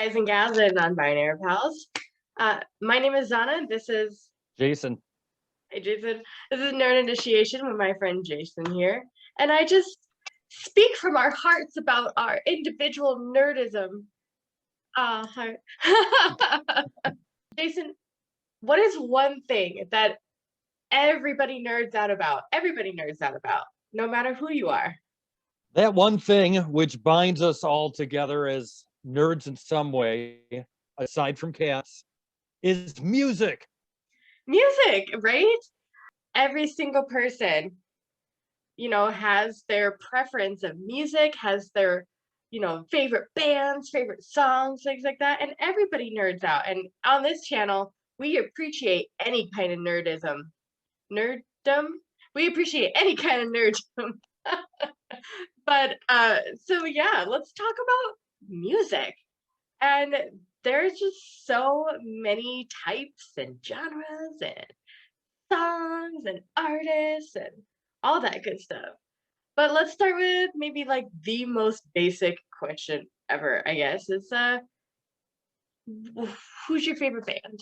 guys and gals and non-binary pals. My name is Zana. This is Jason. Hey Jason. This is Nerd Initiation with my friend Jason here, and I just speak from our hearts about our individual nerdism. Heart. Jason, what is one thing that everybody nerds out about? Everybody nerds out about, no matter who you are. That one thing which binds us all together as nerds in some way, aside from cats, is music. Music, right? Every single person, has their preference of music, has their, favorite bands, favorite songs, things like that. And everybody nerds out. And on this channel, we appreciate any kind of nerdism. Nerddom? We appreciate any kind of nerddom. But so yeah, let's talk about music. And there's just so many types and genres and songs and artists and all that good stuff. But let's start with maybe like the most basic question ever, I guess. It's who's your favorite band?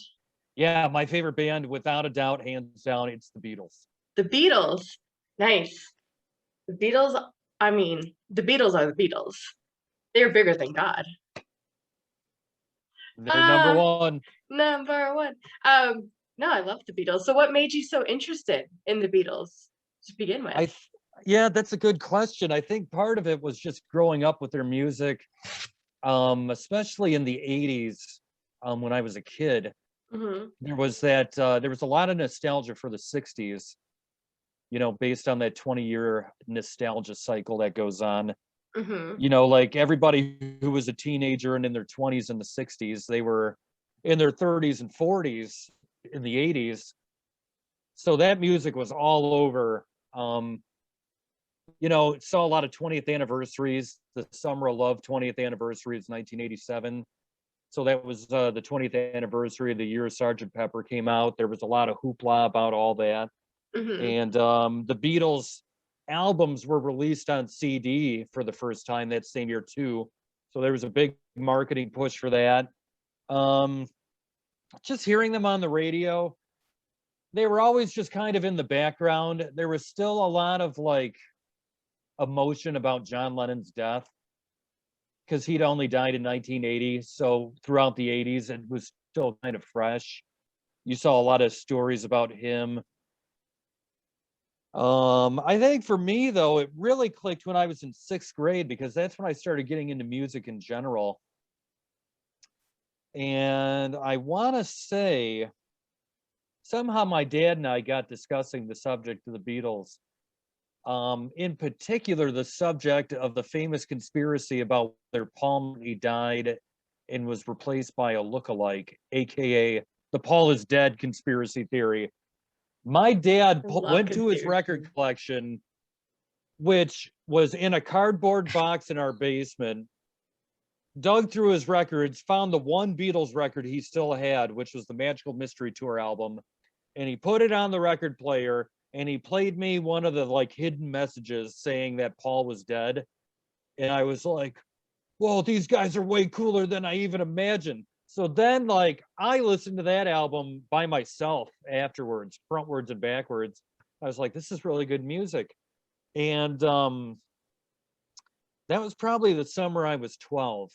Yeah, my favorite band, without a doubt, hands down, it's the Beatles. The Beatles. Nice. The Beatles, the Beatles are the Beatles. They're bigger than God. They're number one. Number one. No, I love the Beatles. So what made you so interested in the Beatles to begin with? Yeah, that's a good question. I think part of it was just growing up with their music, especially in the 80s, when I was a kid. Mm-hmm. There was a lot of nostalgia for the 60s, based on that 20-year nostalgia cycle that goes on. Mm-hmm. Like everybody who was a teenager and in their 20s in the 60s, they were in their 30s and 40s in the 80s. So that music was all over. Saw a lot of 20th anniversaries. The Summer of Love 20th anniversary is 1987. So that was the 20th anniversary of the year Sgt. Pepper came out. There was a lot of hoopla about all that. Mm-hmm. And the Beatles albums were released on CD for the first time that same year too. So there was a big marketing push for that. Just hearing them on the radio, they were always just kind of in the background. There was still a lot of like emotion about John Lennon's death because he'd only died in 1980. So throughout the 80s, it was still kind of fresh. You saw a lot of stories about him. I think for me, though, it really clicked when I was in 6th grade because that's when I started getting into music in general. And I want to say somehow my dad and I got discussing the subject of the Beatles. In particular, the subject of the famous conspiracy about whether Paul McCartney died and was replaced by a lookalike, aka the Paul is dead conspiracy theory. My dad went to his record collection, which was in a cardboard box in our basement, dug through his records, found the one Beatles record he still had, which was the Magical Mystery Tour album, and he put it on the record player, and he played me one of the like hidden messages saying that Paul was dead. And I was like, whoa, these guys are way cooler than I even imagined. So then, like, I listened to that album by myself afterwards, frontwards and backwards. I was like, this is really good music. And that was probably the summer I was 12.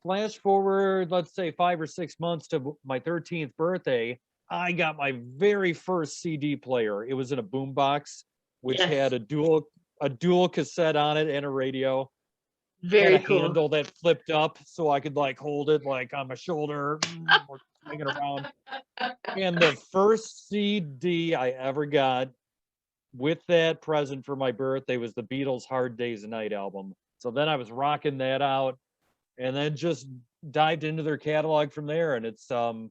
Flash forward, let's say 5 or 6 months to my 13th birthday, I got my very first CD player. It was in a boombox, which had a dual cassette on it and a radio. Very had a cool. handle that flipped up so I could like hold it like on my shoulder or swing it around. And the first CD I ever got with that present for my birthday was the Beatles' Hard Day's Night album. So then I was rocking that out and then just dived into their catalog from there. And it's it's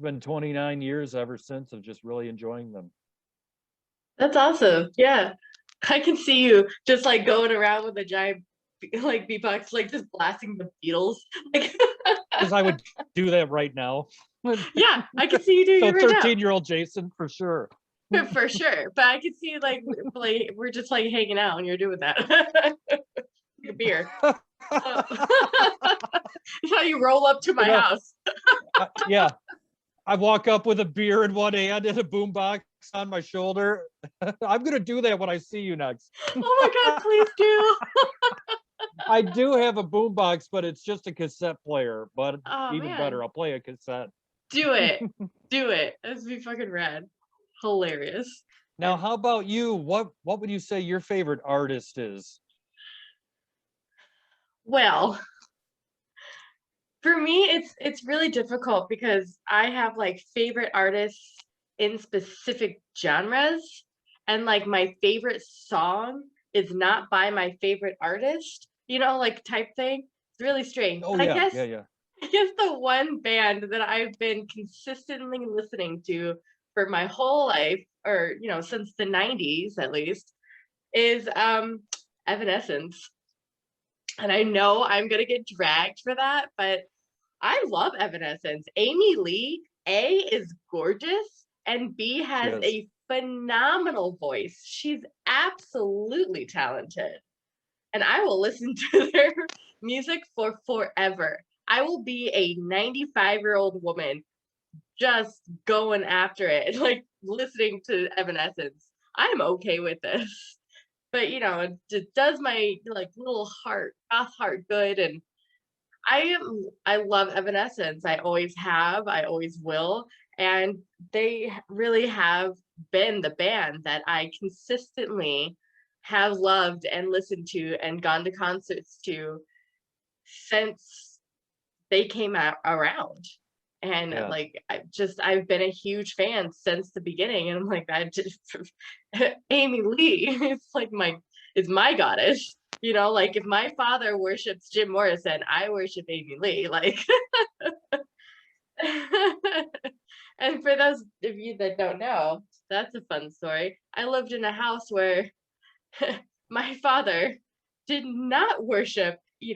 been 29 years ever since of just really enjoying them. That's awesome. Yeah. I can see you just like going around with a giant like beatbox, like just blasting the Beatles. Like because I would do that right now. Yeah, I can see you doing it right now. 13-year-old Jason, for sure. For sure. But I can see like we're just like hanging out and you're doing that. beer. That's how you roll up to my house. Yeah. I walk up with a beer in one hand and a boombox on my shoulder. I'm going to do that when I see you next. Oh my God, please do. I do have a boombox, but it's just a cassette player. But Oh even man, better, I'll play a cassette. do it. Do it. That'd be fucking rad. Hilarious. Now, how about you? What would you say your favorite artist is? Well, for me, it's really difficult because I have like favorite artists in specific genres, and like my favorite song is not by my favorite artist, like type thing. It's really strange. Oh But I yeah, guess yeah, yeah. I guess the one band that I've been consistently listening to for my whole life, or since the 90s at least, is Evanescence. And I know I'm gonna get dragged for that, but I love Evanescence. Amy Lee, A, is gorgeous, and B, She has is. a phenomenal voice. She's absolutely talented. And I will listen to their music for forever. I will be a 95-year-old woman just going after it, like listening to Evanescence. I'm okay with this. But it does my like little goth heart good, and I love Evanescence. I always have, I always will, and they really have been the band that I consistently have loved and listened to and gone to concerts to since they came out around. And Yeah. like I've been a huge fan since the beginning, and I'm like, I just Amy Lee is my goddess. Like if my father worships Jim Morrison, I worship Amy Lee. Like and for those of you that don't know, that's a fun story. I lived in a house where my father did not worship, did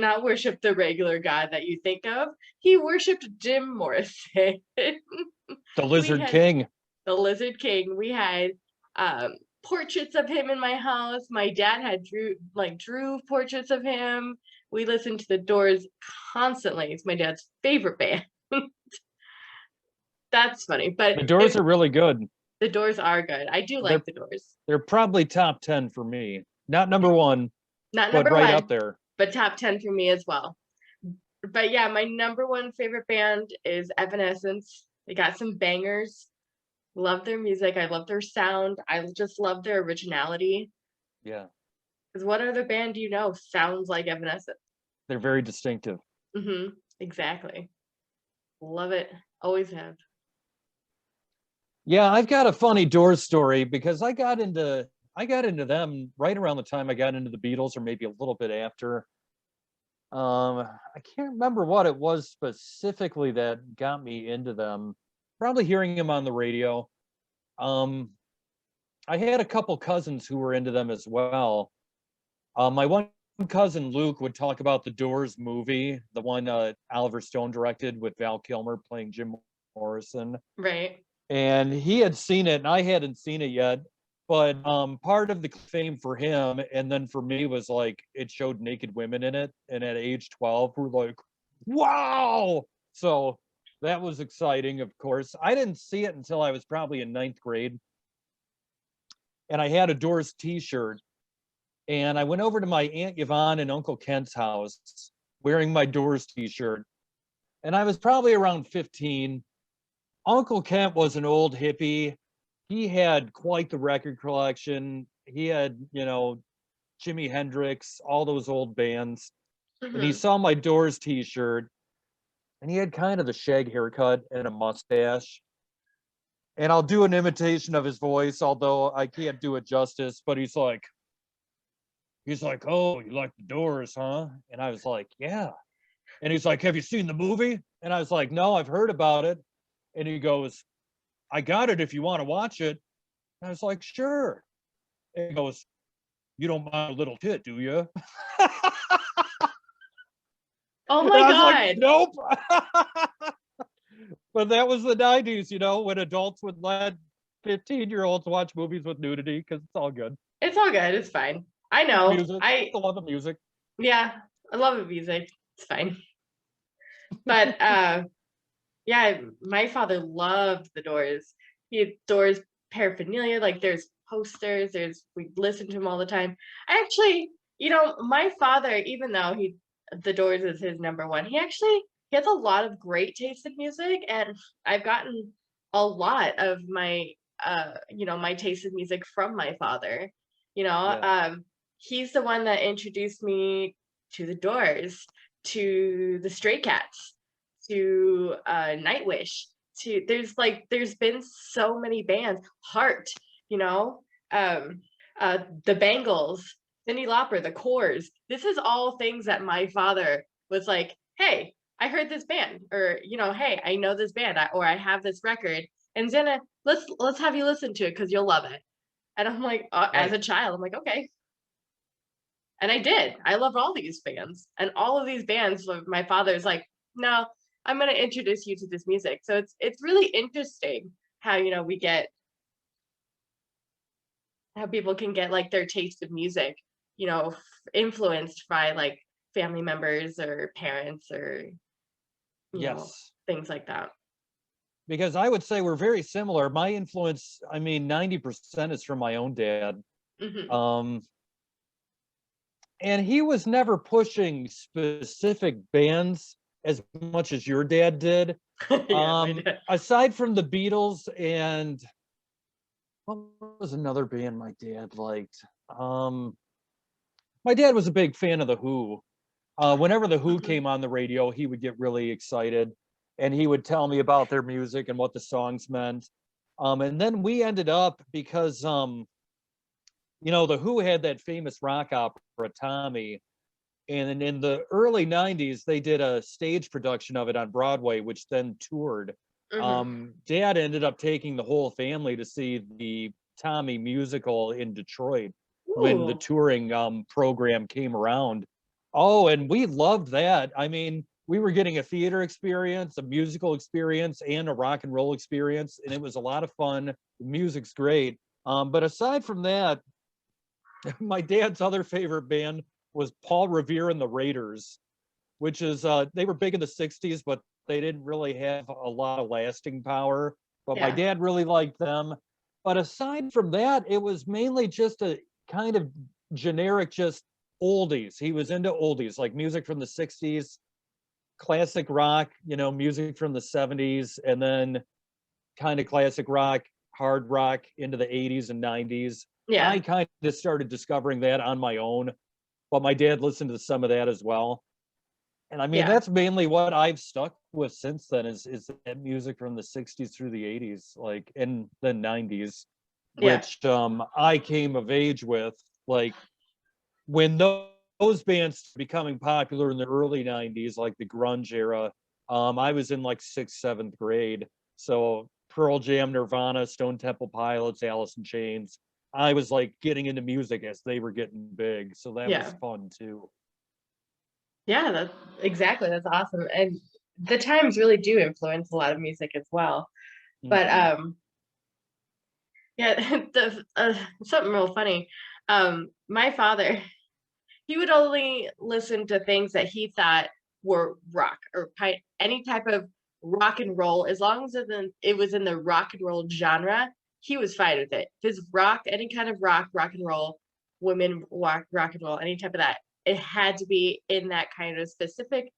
not worship the regular God that you think of. He worshiped Jim Morrison. The We Lizard had King. the Lizard King. We had portraits of him in my house. My dad had drew portraits of him. We listened to the Doors constantly. It's my dad's favorite band. That's funny, but The Doors are really good. the Doors are good. I do They're like the Doors. they're probably top 10 for me. Not number one, Not but number right one, up there. but top 10 for me as well. But yeah, my number one favorite band is Evanescence. They got some bangers. Love their music. I love their sound. I just love their originality. Yeah. Because what other band do you know sounds like Evanescence? They're very distinctive. Exactly. Love it. Always have. Yeah, I've got a funny Doors story because I got into them right around the time I got into the Beatles, or maybe a little bit after. I can't remember what it was specifically that got me into them. Probably hearing them on the radio. I had a couple cousins who were into them as well. My one cousin Luke would talk about the Doors movie, the one Oliver Stone directed with Val Kilmer playing Jim Morrison. Right. And he had seen it and I hadn't seen it yet. But part of the fame for him and then for me was like it showed naked women in it. And at age 12, we're like, wow. So that was exciting, of course. I didn't see it until I was probably in 9th grade. And I had a Doors t-shirt. And I went over to my Aunt Yvonne and Uncle Kent's house wearing my Doors t-shirt. And I was probably around 15. Uncle Kent was an old hippie. He had quite the record collection. He had, Jimi Hendrix, all those old bands. And he saw my Doors t-shirt and he had kind of the shag haircut and a mustache. And I'll do an imitation of his voice, although I can't do it justice, but he's like, oh, you like the Doors, huh? And I was like, yeah. And he's like, have you seen the movie? And I was like, no, I've heard about it. And he goes, I got it if you want to watch it. And I was like, sure. And he goes, you don't mind a little tit, do you? Oh And my I was God. like, nope. But that was the 90s, when adults would let 15-year-olds watch movies with nudity because it's all good. It's all good. It's fine. I It's know. music. I I love the music. Yeah, I love the music. It's fine. But yeah, my father loved the Doors. He had Doors paraphernalia, like there's posters, we listen to him all the time. I actually, my father, even though the Doors is his number one, he has a lot of great taste in music, and I've gotten a lot of my taste in music from my father. You know, Yeah. he's the one that introduced me to the Doors, to the Stray Cats, to Nightwish, to there's been so many bands, Heart, you know, um, the Bangles, Cyndi Lauper, the Corrs. This is all things that my father was like, hey, I heard this band, or hey, I know this band, or I have this record, and Zena, let's have you listen to it because you'll love it. And I'm like, as Right. a child, I'm like, okay. And I did. I loved all these bands. And all of these bands, my father's like, no, I'm going to introduce you to this music. So it's really interesting how, we get how people can get like their taste of music, influenced by like family members or parents or, Yes. things like that. Because I would say we're very similar. My influence, I mean, 90% is from my own dad. Hmm. Um, and he was never pushing specific bands as much as your dad did. Yeah, my dad. Aside from the Beatles and what was another band my dad liked? My dad was a big fan of the Who. Whenever the Who Mhm. came on the radio, he would get really excited, and he would tell me about their music and what the songs meant. And then we ended up because the Who had that famous rock opera Tommy, and in the early '90s they did a stage production of it on Broadway, which then toured. Mhm. Dad ended up taking the whole family to see the Tommy musical in Detroit when the Ooh. touring program came around. Oh, and we loved that. I mean, we were getting a theater experience, a musical experience, and a rock and roll experience, and it was a lot of fun. The music's great. But aside from that, my dad's other favorite band was Paul Revere and the Raiders, which is they were big in the 60s, but they didn't really have a lot of lasting power. But my Yeah. dad really liked them. But aside from that, it was mainly just a kind of generic, just oldies. He was into oldies, like music from the 60s, classic rock, music from the 70s, and then kind of classic rock, hard rock into the 80s and 90s. I Yeah. kind of started discovering that on my own, but my dad listened to some of that as well. And I mean, Yeah. that's mainly what I've stuck with since then is that music from the 60s through the 80s, like in the 90s, Yeah. which I came of age with. Like when those bands becoming popular in the early 90s, like the grunge era, I was in like sixth, seventh grade. So Pearl Jam, Nirvana, Stone Temple Pilots, Alice in Chains. I was like getting into music as they were getting big. So that was Yeah. fun too. Yeah, that's awesome. And the times really do influence a lot of music as well. But Mhm. yeah, something real funny. My father, he would only listen to things that he thought were rock or any type of rock and roll, as long as it was in the rock and roll genre, he was fine with it. His rock, any kind of rock and roll, women rock and roll, any type of that, it had to be in that kind of specific,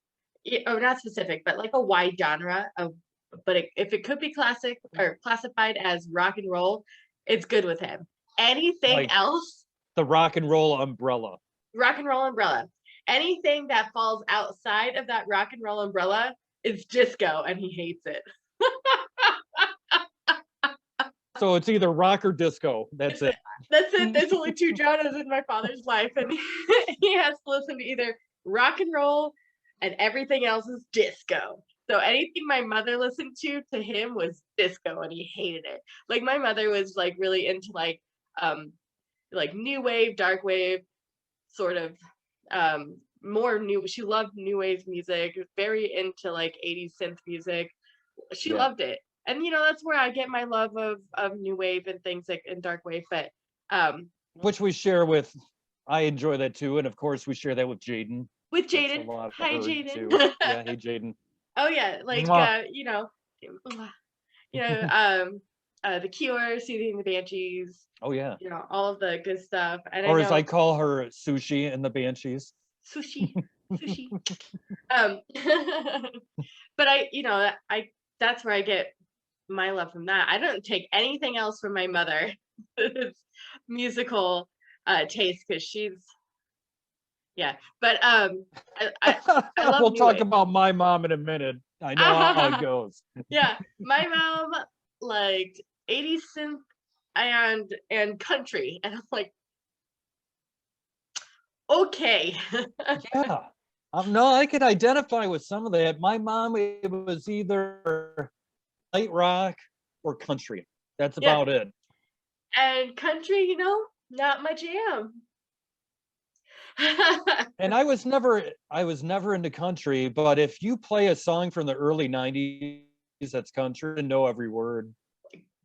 or not specific, but like a wide genre of. But if it could be classic or classified as rock and roll, it's good with him. Anything Like else, the rock and roll umbrella. rock and roll umbrella. Anything that falls outside of that rock and roll umbrella is disco, and he hates it. So it's either rock or disco. That's It's, it. that's it. There's only two genres in my father's life, and he has to listen to either rock and roll, and everything else is disco. So anything my mother listened to him was disco, and he hated it. Like my mother was like really into like new wave, dark wave, sort of more new. She loved new wave music, very into like 80s synth music. She Yeah. loved it. And that's where I get my love of new wave and things like and dark wave. But Which we share with I enjoy that too, and of course we share that with Jaden. With That's a Jaden. lot of Hi, her Jaden. too. Yeah, hey Jaden. Oh yeah, like Mwah. you know, The Cure, Soothing the Banshees, Oh yeah. all of the good stuff. And I Or as I know call her, Sushi and the Banshees. sushi, sushi. Um, but I that's where I get my love from that. I don't take anything else from my mother. Musical taste because she's yeah. But I love We'll new talk wave. about my mom in a minute. I know how it goes. Yeah, my mom liked 80s synth and country, and I'm like, okay. Yeah. No, I could identify with some of that. My mom, it was either light rock or country. That's Yeah, about it. and country, not my jam. And I was never into country, but if you play a song from the early 90s that's country and know every word,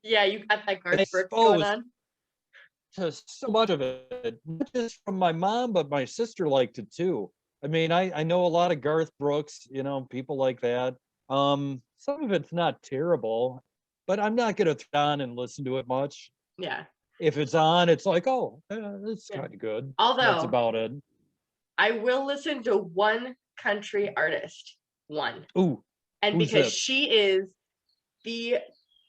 Yeah, you got that and Garth Brooks going exposed on. to so much of it, not just from my mom, but my sister liked it too. I mean, I know a lot of Garth Brooks, people like that. Some of it's not terrible, but I'm not gonna throw it on and listen to it much. Yeah, If it's on, it's like, oh, it's yeah. kind of good. That's Although about it. I will listen to one country artist, one, Ooh, and who's because this? she is the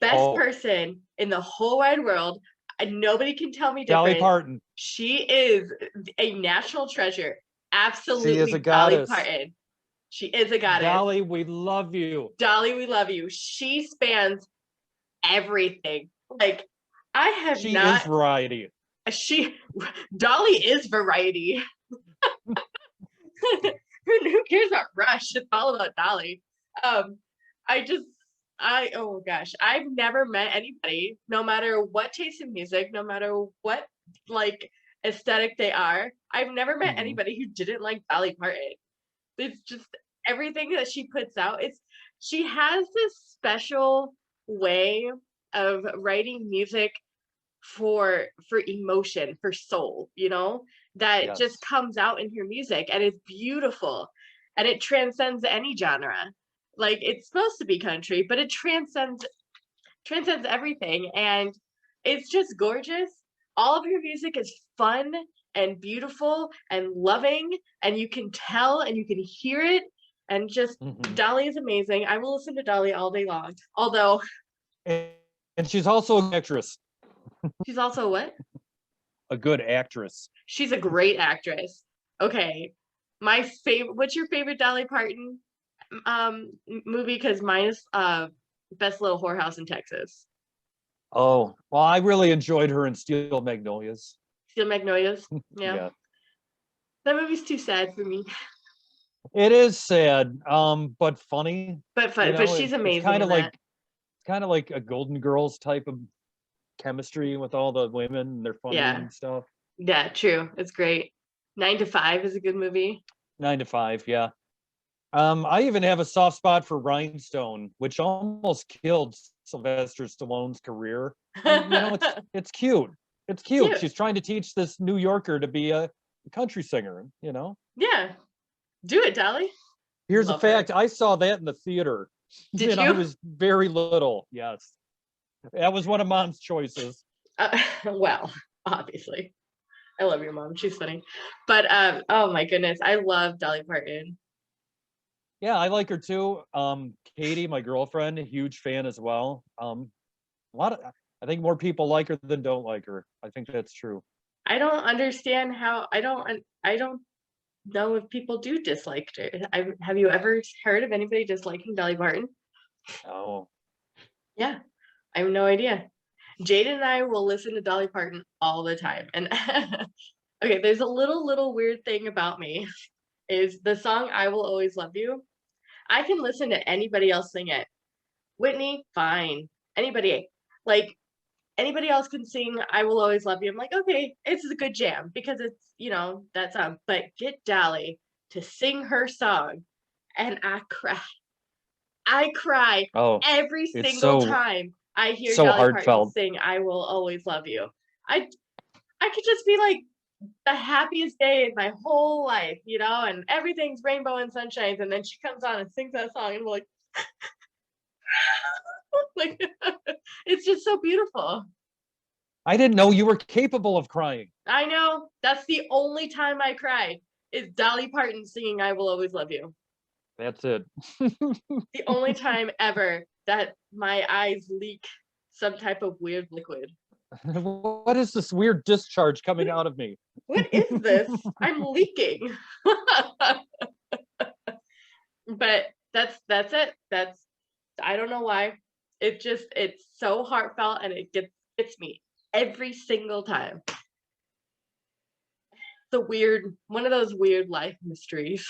best Oh, person in the whole wide world, and nobody can tell me Dolly different. Parton. She is a national treasure. She is a Absolutely, Dolly goddess. Parton. She is a goddess. Dolly, we love you. Dolly, we love you. She spans everything. Like, I have She is not. variety. She Dolly is variety. Who cares about Rush? It's all about Dolly. Um, I just, oh gosh, I've never met anybody, no matter what taste in music, no matter what like aesthetic they are. I've never met Mhm. anybody who didn't like Dolly Parton. It's just everything that she puts out. She has this special way of writing music for emotion, for soul, that just Yes. comes out in her music, and it's beautiful, and it transcends any genre. Like, it's supposed to be country, but it transcends everything, and it's just gorgeous. All of her music is fun and beautiful and loving, and you can tell and you can hear it, and just Mhm. Dolly is amazing. I will listen to Dolly all day long. Although And, and she's also an actress, she's also what? a good actress. She's a great actress. Okay. My favorite What's your favorite Dolly Parton movie? Because mine is Best Little Whorehouse in Texas. Oh, well, I really enjoyed her in Steel Magnolias. Steel Magnolias. Yeah. Yeah. That movie's too sad for me. It is sad, but funny. But fun. But she's It's amazing kind in of that. like a Golden Girls type of chemistry with all the women. And they're funny Yeah. and stuff. Yeah, true. It's great. 9 to 5 is a good movie. 9 to 5, yeah. I even have a soft spot for Rhinestone, which almost killed Sylvester Stallone's career. And it's cute. It's cute. Cute. She's trying to teach this New Yorker to be a country singer. Yeah. Do it, Dolly. Here's a Love her. fact. I saw that in the theater. Did I you? was very little. Yes. That was one of mom's choices. Well, obviously. I love your mom. She's funny. But oh my goodness, I love Dolly Parton. Yeah, I like her too. Katie, my girlfriend, a huge fan as well. I think more people like her than don't like her. I think that's true. I don't understand how I don't know if people do dislike her. Have you ever heard of anybody disliking Dolly Parton? Oh, Yeah, I have no idea. Jaden and I will listen to Dolly Parton all the time. And okay, there's a little weird thing about me is the song I Will Always Love You. I can listen to anybody else sing it. Whitney, fine. Anybody, like anybody else can sing I Will Always Love You. I'm like, okay, it's a good jam because it's, that song. But get Dolly to sing her song and I cry. I cry oh, every it's single so time I hear so Dolly Parton heartfelt. sing I Will Always Love You. I I could just be like, the happiest day in my whole life, you know, and everything's rainbow and sunshines, and then she comes on and sings that song, and we're like, it's just so beautiful. I didn't know you were capable of crying. I know that's the only time I cried is Dolly Parton singing "I Will Always Love You." That's it. The only time ever that my eyes leak some type of weird liquid. What is this weird discharge coming out of me? What is this? I'm leaking. But that's it. That's I don't know why. It's so heartfelt and it gets me every single time. The weird one of those weird life mysteries.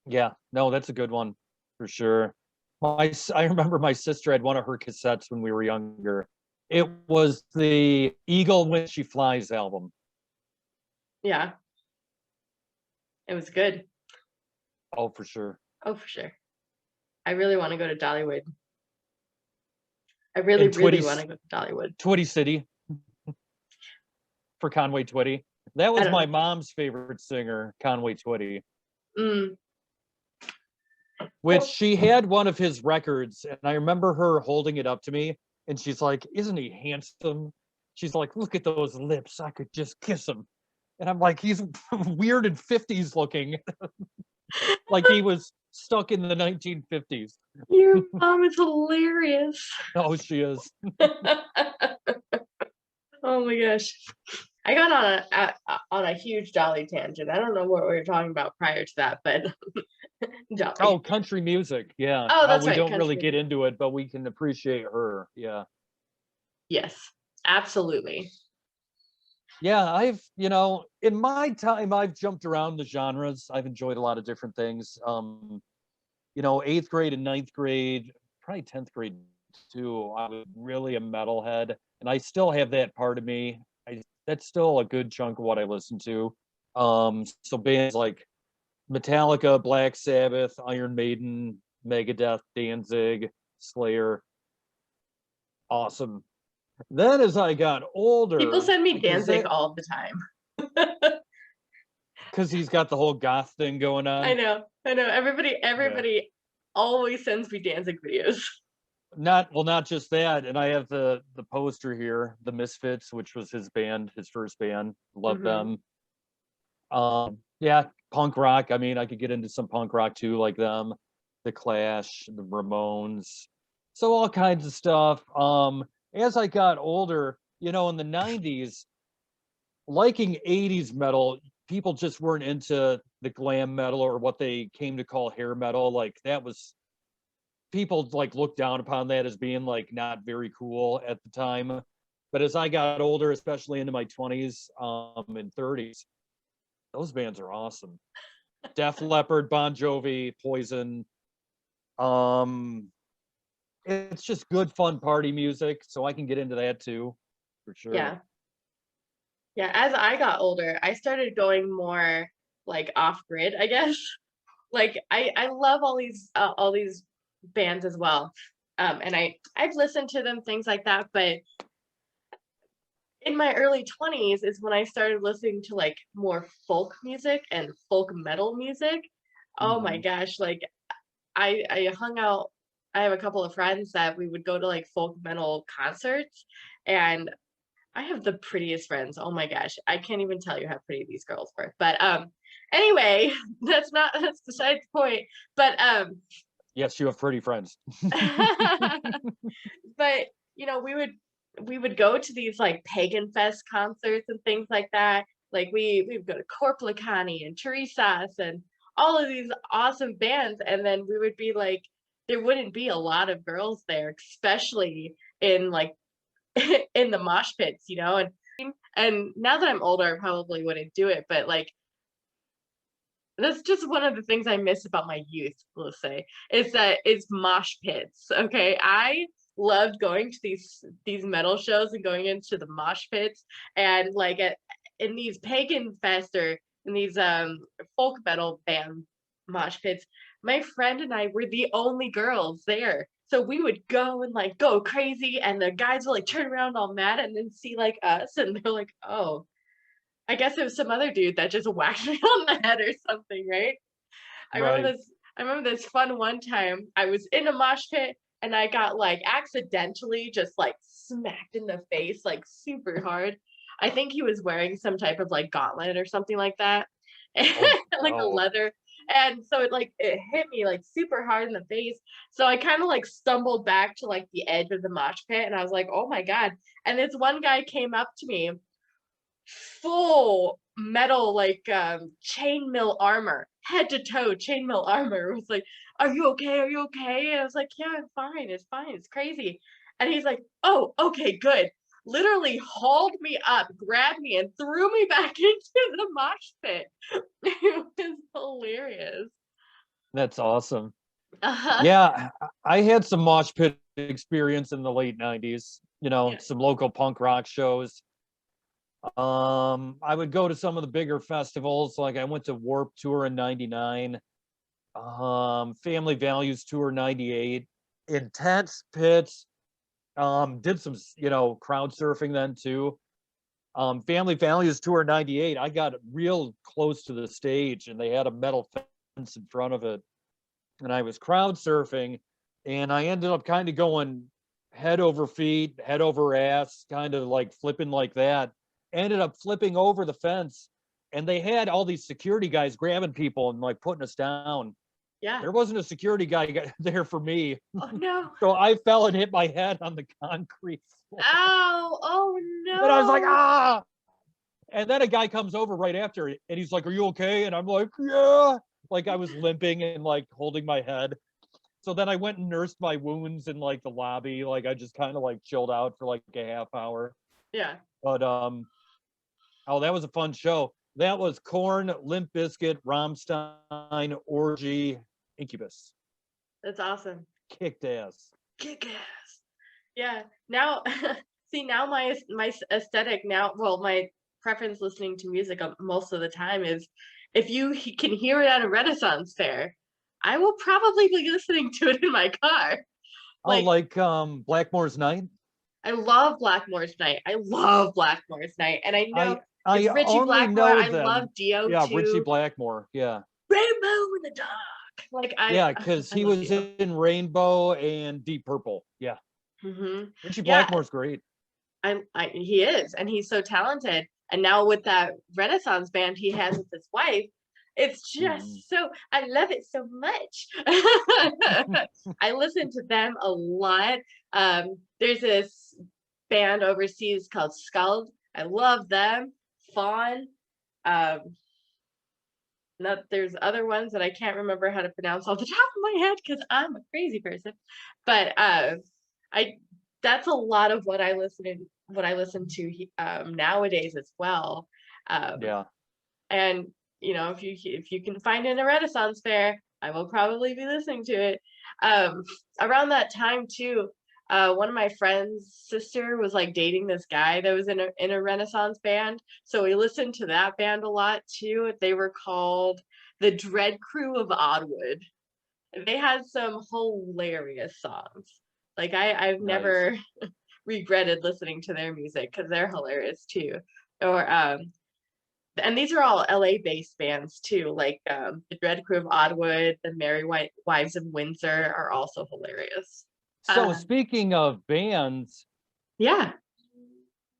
Yeah, no, that's a good one for sure. I remember my sister had one of her cassettes when we were younger. It was the Eagle When She Flies album. Yeah, it was good. Oh, for sure. Oh, for sure. I really want to go to Dollywood. I really, And really want to go to Dollywood. Twitty City for Conway Twitty. That I was don't my know. mom's favorite singer, Conway Twitty, Mm. which Well, she had one of his records, and I remember her holding it up to me, and she's like, "Isn't he handsome?" She's like, "Look at those lips. I could just kiss him." And I'm like, he's weird and 50s looking, like he was stuck in the 1950s. your mom is hilarious. Oh, she is. Oh my gosh. I got on a huge Dolly tangent. I don't know what we were talking about prior to that, but Oh, Dolly. country music. Yeah. Oh, How that's we right, don't really country get music. into it, but we can appreciate her. Yeah. Yes, absolutely. Yeah. In my time, I've jumped around the genres. I've enjoyed a lot of different things. Eighth grade and ninth grade, probably 10th grade too. I was really a metalhead, and I still have that part of me. That's still a good chunk of what I listen to. So bands like Metallica, Black Sabbath, Iron Maiden, Megadeth, Danzig, Slayer, awesome. Then as I got People older, send me because Danzig that all the time. because he's got the whole goth thing going I on. know. I know. Everybody Yeah. everybody always sends me Danzig videos. Not just that, and I have the poster here, the Misfits, which was his band, his first band. Love Hmm. them. Yeah, punk rock. I mean, I could get into some punk rock too, like them, the Clash, the Ramones, so all kinds of stuff. As I got older, in the '90s, liking '80s metal, people just weren't into the glam metal or what they came to call hair metal. Like that was people like looked down upon that as being like not very cool at the time. But as I got older, especially into my 20s and 30s, those bands are awesome. Def Leppard, Bon Jovi, Poison. Um, it's just good, fun party music, so I can get into that too, for sure. Yeah. Yeah. As I got older, I started going more like off grid, I guess. Like I love all these bands as well. And I've listened to them, things like that, but in my early 20s is when I started listening to like more folk music and folk metal music. Oh my Hmm. gosh, like I hung out. I have a couple of friends that we would go to like folk metal concerts, and I have the prettiest friends. Oh my gosh, I can't even tell you how pretty these girls were. But anyway, that's beside the point. But Yes, you have pretty friends. but we would go to these like pagan fest concerts and things like that. Like we would go to Corplicani and Teresa's and all of these awesome bands, and then we would be like, there wouldn't be a lot of girls there, especially in like in the mosh pits, and now that I'm older, I probably wouldn't do it, but like that's just one of the things I miss about my youth, let's say, is that it's mosh pits. Okay. I loved going to these metal shows and going into the mosh pits and like in these pagan fest or in these folk metal band mosh pits. My friend and I were the only girls there. So we would go and like go crazy, and the guys would like turn around all mad and then see like us, and they're like, "Oh, I guess it was some other dude that just whacked me on the head or something," right? I remember Right. this. I remember this fun one time. I was in a mosh pit and I got like accidentally just like smacked in the face like super hard. I think he was wearing some type of like gauntlet or something like that, Oh like a no. leather. And so it hit me like super hard in the face. So I kind of like stumbled back to like the edge of the mosh pit and I was like, "Oh my God." And this one guy came up to me, full metal like chainmail armor, head to toe chainmail armor. It was like, "Are you okay? Are you okay?" And I was like, "Yeah, I'm fine. It's fine. It's crazy." And he's like, "Oh, okay, good." Literally hauled me up, grabbed me, and threw me back into the mosh pit. It was hilarious. That's awesome. Uh-huh. Yeah, I had some mosh pit experience in the late 90s, Yeah. some local punk rock shows. I would go to some of the bigger festivals, like I went to Warp Tour in 99, Family Values Tour 98, Intense Pits, did some, crowd surfing then too. Family Values Tour 98, I got real close to the stage and they had a metal fence in front of it. And I was crowd surfing and I ended up kind of going head over feet, head over ass, kind of like flipping like that. Ended up flipping over the fence and they had all these security guys grabbing people and like putting us down. Yeah. There wasn't a security guy there for me. Oh no. So I fell and hit my head on the concrete floor. Ow. Oh And I was like, no. ah. And then a guy comes over right after and he's like, "Are you okay?" And I'm like, "Yeah." Like I was limping and like holding my head. So then I went and nursed my wounds in like the lobby. Like I just kind of like chilled out for like a half hour. Yeah. But oh, that was a fun show. That was Corn, Limp Bizkit, Rammstein, Orgy, Incubus. That's awesome. Kicked ass. Kick ass. Yeah. Now, see, now my aesthetic now, well, my preference listening to music most of the time is if you can hear it at a Renaissance fair, I will probably be listening to it in my car. Oh, Like, like Blackmore's Night. I love Blackmore's Night. I love Blackmore's Night, and I know I I it's Richie only Blackmore. know I love them. Dio Yeah, Richie too. Blackmore. Yeah. Rainbow in the dark. Like Yeah, because I he love was Dio. in Rainbow and Deep Purple. Yeah. Richie Yeah, Blackmore's great. he is, and he's so talented. And now with that Renaissance band he has with his wife, it's Mhm. just so I love it so much. I listen to them a lot. There's this band overseas called Skald. I love them. Fawn. Um, not there's other ones that I can't remember how to pronounce off the top of my head because I'm a crazy person. But I that's a lot of what I listen to nowadays as well. Um, Yeah. and if you can find it in a Renaissance fair, I will probably be listening to it. Um, Around that time too, one of my friends' sister was like dating this guy that was in a Renaissance band. So we listened to that band a lot too. They were called the Dread Crew of Oddwood. They had some hilarious songs. Like I've Nice. never regretted listening to their music because they're hilarious too. Or and these are all LA based bands too, like the Dread Crew of Oddwood, the Merry White Wives of Windsor are also hilarious. So Uh, speaking of bands, yeah.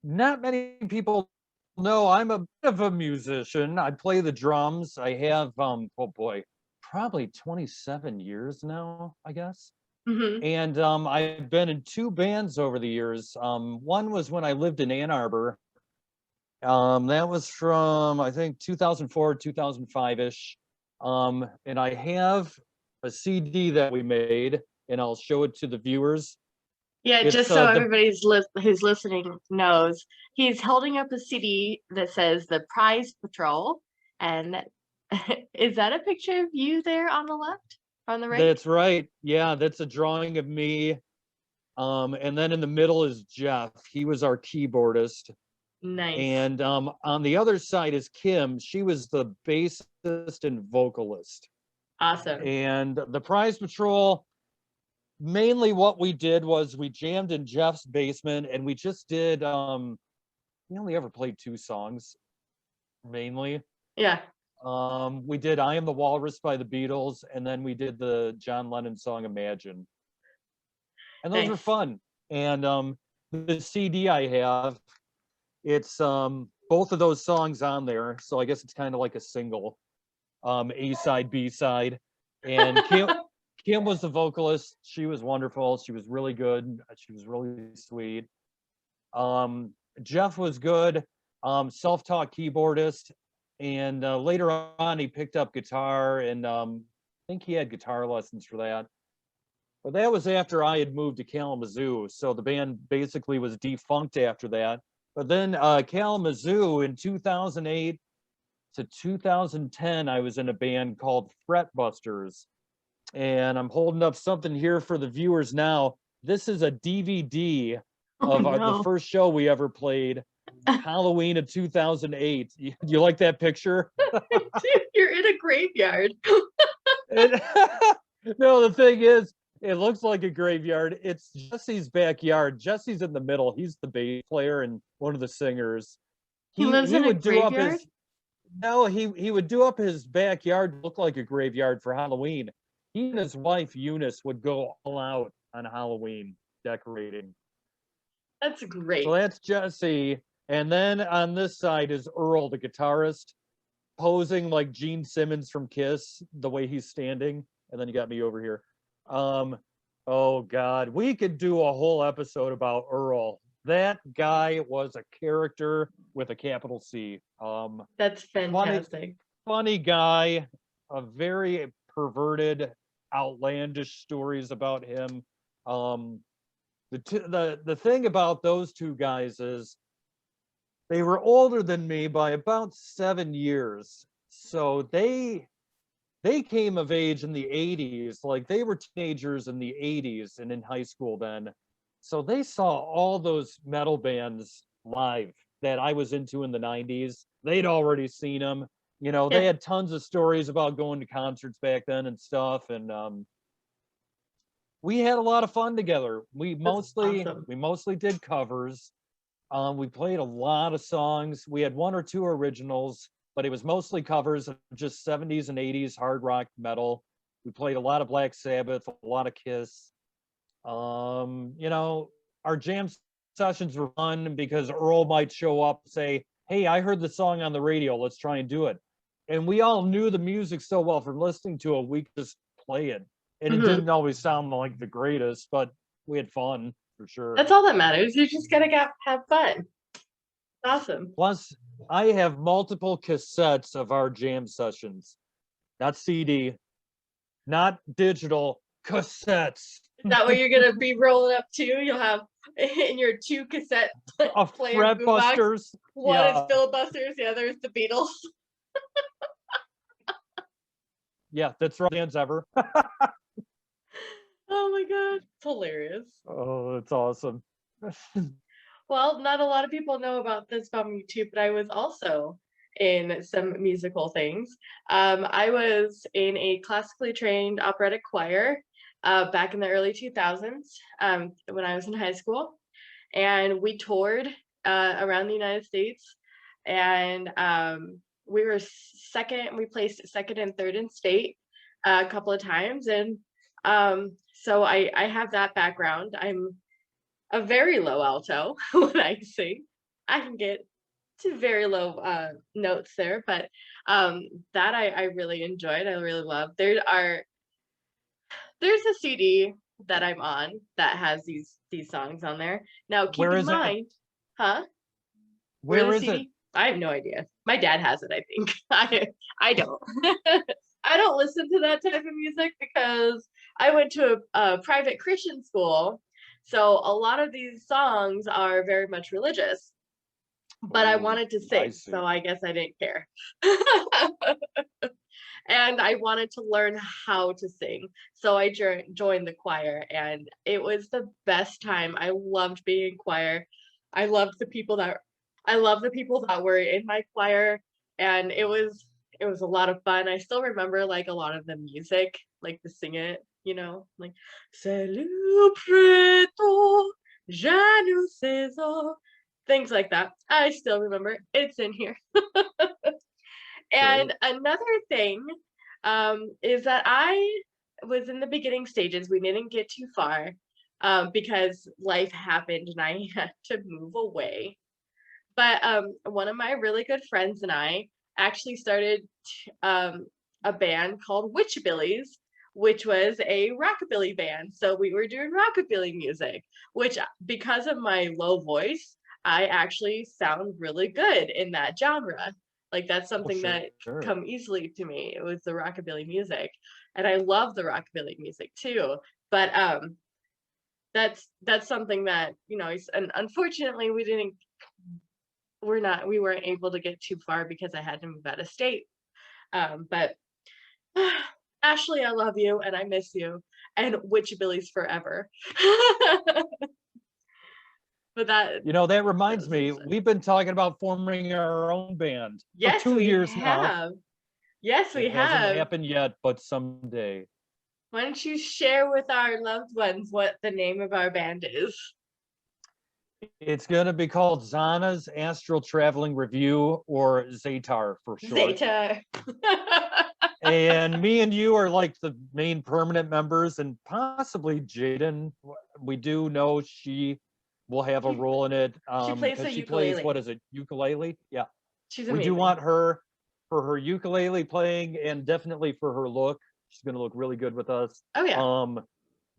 not many people know I'm a bit of a musician. I play the drums. I have oh boy, probably 27 years now, I guess. Hmm. And I've been in two bands over the years. One was when I lived in Ann Arbor. That was from I think 2004, 2005-ish. And I have a CD that we made, and I'll show it to the viewers. Yeah, It's just so the who's listening knows, he's holding up a CD that says "The Prize Patrol," and is that a picture of you there on the left, on the right? That's right. Yeah, that's a drawing of me. And then in the middle is Jeff. He was our keyboardist. Nice, And on the other side is Kim. She was the bassist and vocalist. awesome. And the Prize Patrol, mainly what we did was we jammed in Jeff's basement and we just did we only ever played 2 songs mainly. Yeah. We did I Am the Walrus by the Beatles, and then we did the John Lennon song Imagine. And those were Nice. fun. And the CD I have, it's both of those songs on there. So I guess it's kind of like a single, A side, B side. And Kim was the vocalist. She was wonderful. She was really good. She was really sweet. Jeff was good, self-taught keyboardist. And later on, he picked up guitar, and I think he had guitar lessons for that. But that was after I had moved to Kalamazoo, so the band basically was defunct after that. But then Kalamazoo in 2008 to 2010, I was in a band called Fretbusters. And I'm holding up something here for the viewers now. This is a DVD Oh of the no. first show we ever played, Halloween of 2008. You like that picture? Dude, you're in a graveyard. And, no, the thing is, it looks like a graveyard. It's Jesse's backyard. Jesse's in the middle. He's the bass player and one of the singers. He lives in a would do up graveyard? his no, he would do up his backyard look like a graveyard for Halloween. He and his wife Eunice would go all out on Halloween decorating. That's great. So that's Jesse. And then on this side is Earl, the guitarist, posing like Gene Simmons from Kiss, the way he's standing. And then you got me over here. Oh God, we could do a whole episode about Earl. That guy was a character with a capital C. That's fantastic. Funny guy, a very perverted, outlandish stories about him. The thing about those two guys is they were older than me by about 7 years. So they came of age in the 80s. Like they were teenagers in the 80s and in high school then. So they saw all those metal bands live that I was into in the 90s. They'd already seen them. You know, they had tons of stories about going to concerts back then and stuff. And we had a lot of fun together. We mostly did covers. We played a lot of songs. We had 1 or 2 originals, but it was mostly covers of just 70s and 80s hard rock metal. We played a lot of Black Sabbath, a lot of Kiss. You know, our jam sessions were fun because Earl might show up and say, "Hey, I heard the song on the radio. Let's try and do it." And we all knew the music so well from listening to it, we could just play it. And it didn't always sound like the greatest, but we had fun for sure. That's all that matters. You just gotta have fun. Awesome. Plus, I have multiple cassettes of our jam sessions, not CD, not digital, cassettes. Is that what you're gonna be rolling up to? You'll have in your 2 cassette Of player Fretbusters. One is Filibusters, the other is the Beatles. Yeah, that's right. Bands ever. Oh my god, it's hilarious. Oh, that's awesome. Well, not a lot of people know about this about me too, but I was also in some musical things. I was in a classically trained operatic choir back in the early 2000s when I was in high school. And we toured around the United States. And we placed second and third in state a couple of times. And so I have that background. I'm a very low alto when I sing. I can get to very low notes there, but that I really enjoyed. I really love. There's a CD that I'm on that has these songs on there. Now keep in mind, huh? Where is it? I have no idea. My dad has it, I think. I don't. I don't listen to that type of music because I went to a private Christian school. So a lot of these songs are very much religious, but I wanted to sing, so I guess I didn't care. And I wanted to learn how to sing, so I joined the choir, and it was the best time. I loved being in choir. I love the people that were in my choir, and it was a lot of fun. I still remember like a lot of the music, like to sing it like Celebrito, Janu Cesar, things like that. I still remember it's in here. Great. And another thing is that I was in the beginning stages. We didn't get too far because life happened and I had to move away. But one of my really good friends and I actually started um, a band called Witchabillies, which was a rockabilly band. So we were doing rockabilly music, which because of my low voice, I actually sound really good in that genre. Like that's Oh, something that sure. come easily to me. It was the rockabilly music, and I love the rockabilly music too. But that's something that and unfortunately we weren't able to get too far because I had to move out of state. But Ashley, I love you and I miss you, and Witchabilly's forever. But That reminds that's so me, sad. we've been talking about forming our own band for Yes, two we years now. have. Yes, we It hasn't have. happened yet, but someday. Why don't you share with our loved ones what the name of our band is? It's going to be called Zana's Astral Traveling Review, or Zatar for short. Zeta. And me and you are like the main permanent members, and possibly Jaden. We do know she will have a role in it She plays the because she plays, what ukulele. is it, ukulele? Yeah. She's We do amazing. want her for her ukulele playing and definitely for her look. She's going to look really good with us. Oh yeah.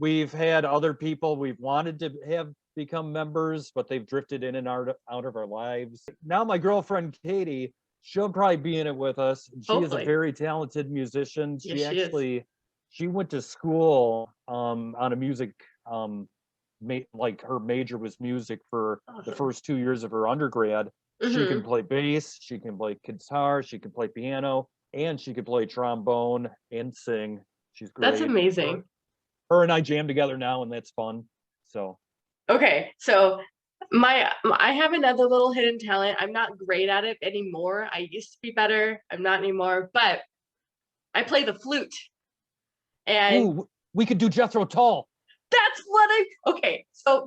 We've had other people we've wanted to have become members, but they've drifted in and out of our lives. Now my girlfriend Katie, she'll probably be in it with us. She is a Hopefully. very talented musician. Yes, she is. She went to school on a music like her major was music for the Awesome. first 2 years of her undergrad. She can Mm-hmm. play bass, she can play guitar, she can play piano, and she can play trombone and sing. She's That's great. amazing. Her and I jam together now, and that's fun. So Okay, so I have another little hidden talent. I'm not great at it anymore. I used to be better. I'm not anymore, but I play the flute. And ooh, we could do Jethro Tull. that's what okay, so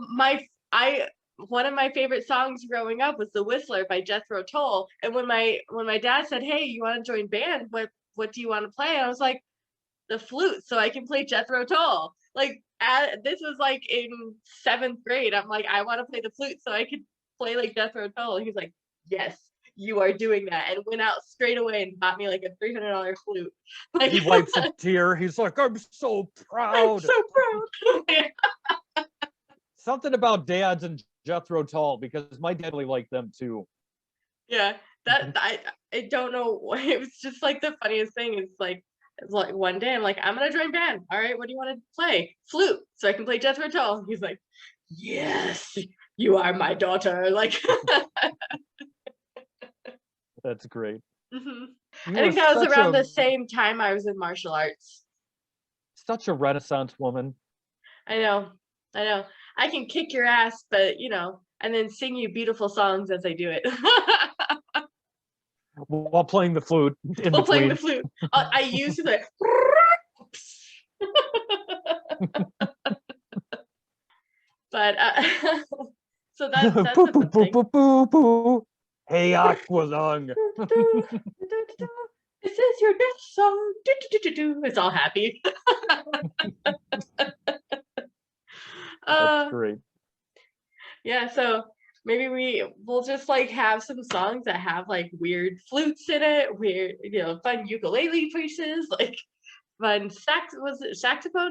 I one of my favorite songs growing up was The Whistler by Jethro Tull. And when my dad said, "Hey, you want to join band? What do you want to play?" And I was like, "The flute, so I can play Jethro Tull." Like this was like in 7th grade. I'm like, I want to play the flute so I could play like Jethro Tull. And he's like, "Yes, you are doing that," and went out straight away and bought me like a $300 flute. Like He wipes a tear. He's like, I'm so I'm proud. so proud. Something about dads and Jethro Tull, because my dad really liked them too. Yeah, that I don't know. It was just like the funniest thing. It's like one day I'm like, I'm gonna join band. All right, what do you want to play? Flute, so I can play Jethro Tull. He's like, yes, you are my daughter. Like, That's great. mhm. You I are think that was such around a the same time I was in martial arts. Renaissance woman. I know, I know. I can kick your ass, but and then sing you beautiful songs as I do it. While playing the flute in While playing the between. flute. I use the but so that's Boo, a boo, fun boo, thing. boo, boo, boo. Hey, Aqualung. This is your death song. It's all happy. That's uh great. yeah, so maybe we'll just like have some songs that have like weird flutes in it, weird, fun ukulele pieces, like fun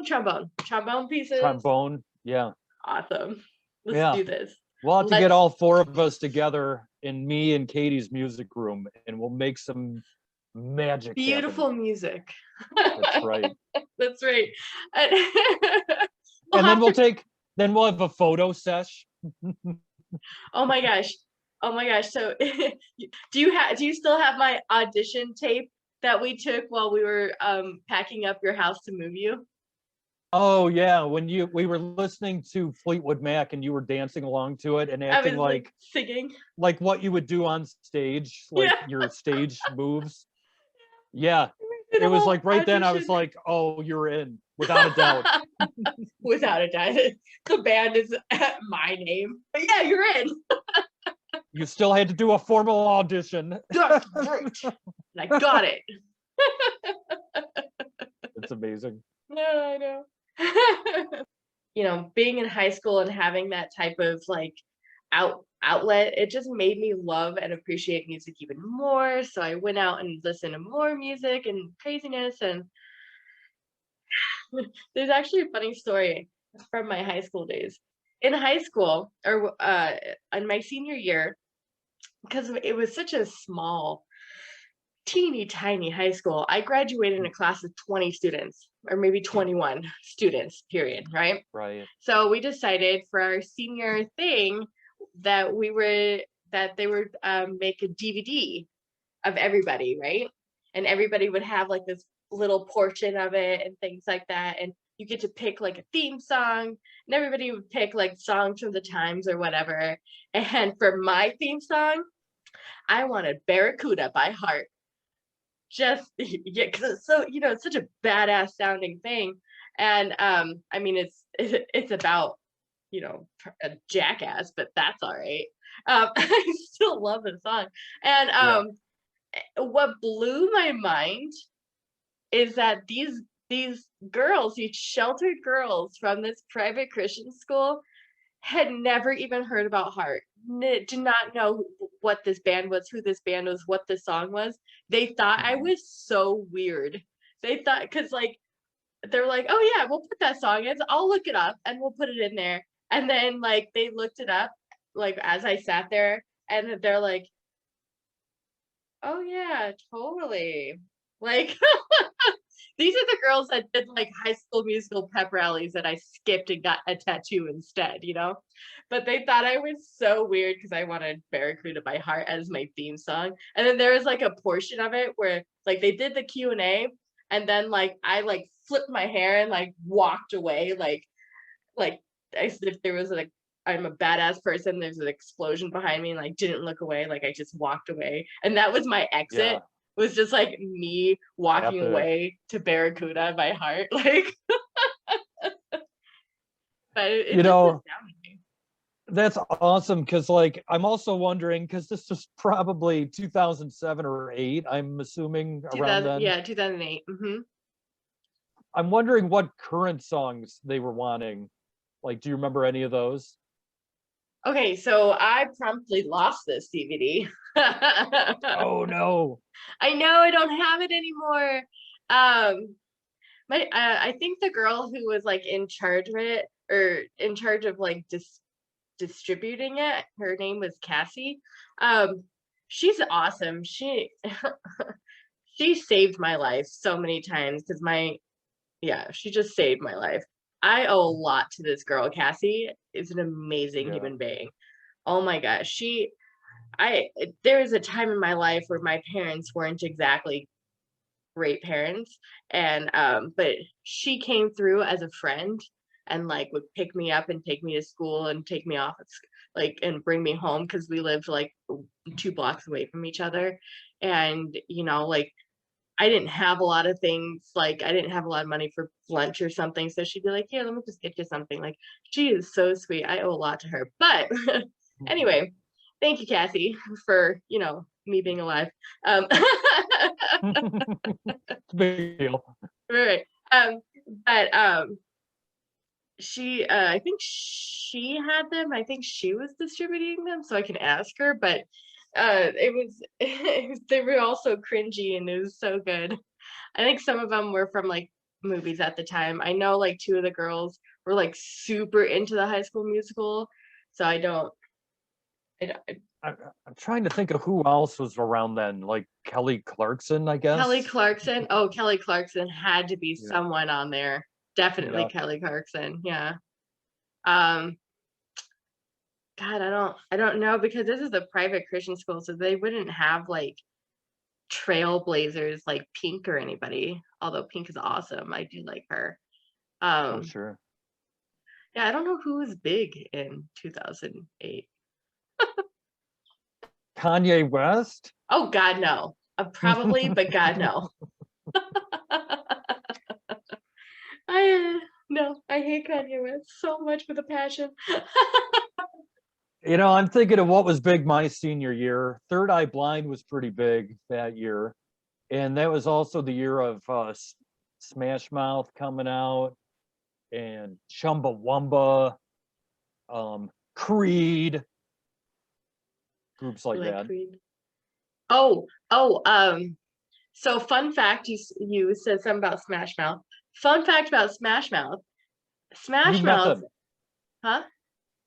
trombone pieces. Trombone. Yeah. Awesome. Let's Yeah. do this. We'll have to get Let's all four of us together in me and Katie's music room, and we'll make some magic happen. beautiful music. That's right. That's right. And we'll And have to then we'll have a photo sesh. oh my gosh. Oh my gosh. So do you still have my audition tape that we took while we were packing up your house to move you? Oh yeah, when we were listening to Fleetwood Mac and you were dancing along to it and I acting was like singing. like what you would do on stage, like Yeah. your stage moves. Yeah. It was whole like right then I was audition. like, oh, you're in without a doubt. Without a doubt. The band is my name. But yeah, you're in. You still had to do a formal audition. That's great. And I got it. It's amazing. No, I know. You know, being in high school and having that type of like outlet, it just made me love and appreciate music even more. So I went out and listened to more music and craziness. And there's actually a funny story from my high school days. In high school, or in my senior year, because it was such a small, teeny tiny high school, I graduated in a class of 20 students, or maybe 21 students, period, right? Right. So we decided for our senior thing that they would make a DVD of everybody, right? And everybody would have like this little portion of it and things like that. And you get to pick like a theme song, and everybody would pick like songs from the times or whatever. And for my theme song, I wanted Barracuda by Heart. Just yeah, because it's so, you know, it's such a badass sounding thing. And I mean, it's about, you know, a jackass, but that's all right. I still love the song. And Yeah. what blew my mind is that these girls, these sheltered girls from this private Christian school, had never even heard about Heart. Did not know what this band was, who this band was, what this song was. They thought I Mhm. was so weird. They thought, because like they're like, oh yeah, we'll put that song in. I'll look it up and we'll put it in there. And then like they looked it up, like as I sat there, and they're like, oh yeah, totally. Like these are the girls that did like High School Musical pep rallies that I skipped and got a tattoo instead, you know? But they thought I was so weird because I wanted Barracuda by Heart as my theme song. And then there was like a portion of it where like they did the Q&A, and then like I like flipped my hair and like walked away like as if there was like I'm a badass person. There's an explosion behind me, and like didn't look away. Like I just walked away, and that was my exit. Yeah. Was just like me walking Epic. away to Barracuda by Heart. Like, but You it just know, astounded me. that's awesome because, like, I'm also wondering because this was probably 2007 or 8, I'm assuming around 2000, then. yeah, 2008. I'm wondering what current songs they were wanting. Like, do you remember any of those? Okay, so I promptly lost this DVD. Oh no. I know I don't have it anymore. I think the girl who was like in charge of it, or in charge of like distributing it, her name was Cassie. Um, she's awesome. She saved my life so many times because yeah, she just saved my life. I owe a lot to this girl. Cassie is an amazing Yeah. human being. Oh my gosh, I there was a time in my life where my parents weren't exactly great parents, and but she came through as a friend and like would pick me up and take me to school and take me off like and bring me home because we lived like 2 blocks away from each other. And you know, like I didn't have a lot of things, like I didn't have a lot of money for lunch or something, so she'd be like, here, let me just get you something. Like she is so sweet. I owe a lot to her. But Mhm. anyway, thank you, Cassie, for, you know, me being alive. um Big deal. right. But she I think she had them. I think she was distributing them, so I can ask her. But they were all so cringy and it was so good. I think some of them were from like movies at the time. I know like two of the girls were like super into the High School Musical, so I don't. I, I'm trying to think of who else was around then, like Kelly Clarkson, I Kelly guess. Clarkson. Oh, Kelly Clarkson had to be Yeah. someone on there. Definitely Yeah. Kelly Clarkson. Yeah. Um, God, I don't know because this is a private Christian school, so they wouldn't have like trailblazers like Pink or anybody. Although Pink is awesome. I do like her. Oh, Um, sure. yeah, I don't know who was big in 2008. Kanye West. Oh God, no. Probably, but God, no. No, I hate Kanye West so much with a passion. You know, I'm thinking of what was big my senior year. Third Eye Blind was pretty big that year. And that was also the year of Smash Mouth coming out and Chumbawamba, Creed, groups You like like that. Creed? Oh, oh, so fun fact, you said something about Smash Mouth. Fun fact about Smash Mouth. You Smash met Mouth, them. huh?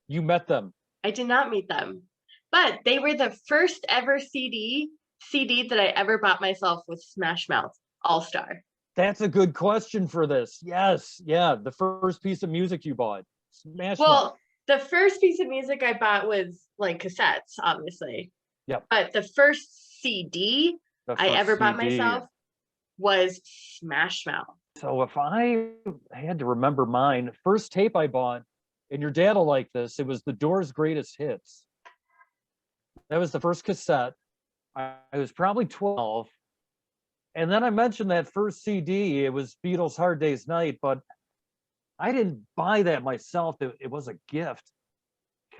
You met them. I did not meet them, but they were the first ever CD that I ever bought myself with Smash Mouth All Star. That's a good question for this. Yes, yeah, the first piece of music you bought, Smash Mouth. Well, the first piece of music I bought was like cassettes, obviously, Yep, but the first CD the I first ever bought CD. myself was Smash Mouth. So if I had to remember mine, first tape I bought, and your dad will like this, it was the Doors' Greatest Hits. That was the first cassette. I was probably 12. And then I mentioned that first CD, it was Beatles' Hard Day's Night, but I didn't buy that myself. It was a gift.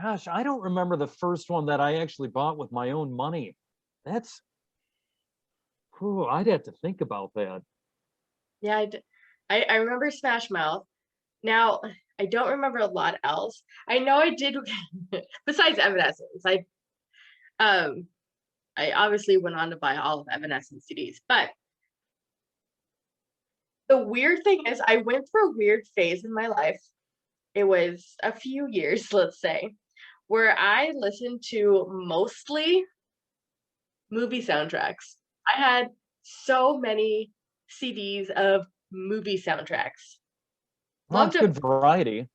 Gosh, I don't remember the first one that I actually bought with my own money. That's, whew, I'd have to think about that. Yeah, I remember Smash Mouth. Now, I don't remember a lot else. I know I did besides Evanescence. Um I obviously went on to buy all of Evanescence CDs, but the weird thing is I went through a weird phase in my life. It was a few years, let's say, where I listened to mostly movie soundtracks. I had so many CDs of movie soundtracks. Well, Loved that's good them. variety.